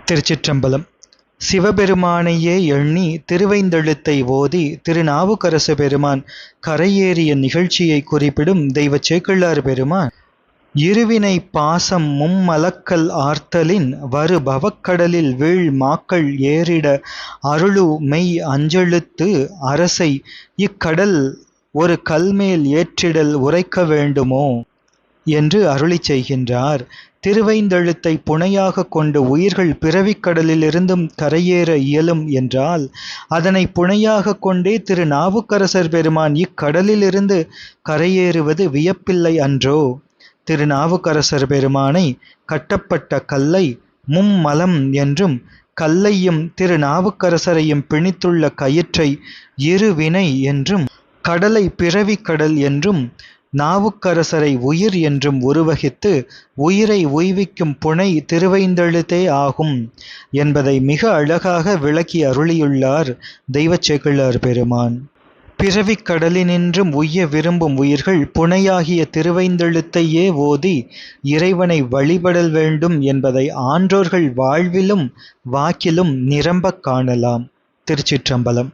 திருச்சிற்றம்பலம். சிவபெருமானையே எண்ணி திருவைந்தெழுத்தை ஓதி திருநாவுக்கரசு பெருமான் கரையேறிய நிகழ்ச்சியை குறிப்பிடும் தெய்வச் சேக்கிழார் பெருமான், இருவினை பாசம் மும்மலக்கல் ஆர்த்தலின் வரு பவக்கடலில் வீழ் மாக்கள் ஏறிட அருளு மெய் அஞ்செழுத்து அரசை இக்கடல் ஒரு கல்மேல் ஏற்றிடல் உரைக்க வேண்டுமோ என்று அருளிச் செய்கின்றார். திருவைந்தெழுத்தை புனையாக கொண்டு உயிர்கள் பிறவிக்கடலிலிருந்தும் கரையேற இயலும் என்றால், அதனை புனையாக கொண்டே திருநாவுக்கரசர் பெருமான் இக்கடலிலிருந்து கரையேறுவது வியப்பில்லை அன்றோ? திருநாவுக்கரசர் பெருமானை கட்டப்பட்ட கல்லை மும்மலம் என்றும், கல்லையும் திருநாவுக்கரசரையும் பிணித்துள்ள கயிற்றை இருவினை என்றும், கடலை பிறவிக்கடல் என்றும், நாவுக்கரசரை உயிர் என்றும் உருவகித்து உயிரை உய்விக்கும் புனை திருவைந்தெழுத்தே ஆகும் என்பதை மிக அழகாக விளக்கி அருளியுள்ளார் தெய்வச் சேக்கிழார் பெருமான். பிறவிக் கடலினின்றும் உய்ய விரும்பும் உயிர்கள் புனையாகிய திருவைந்தெழுத்தையே ஓதி இறைவனை வழிபடல் வேண்டும் என்பதை ஆன்றோர்கள் வாழ்விலும் வாக்கிலும் நிரம்பக் காணலாம். திருச்சிற்றம்பலம்.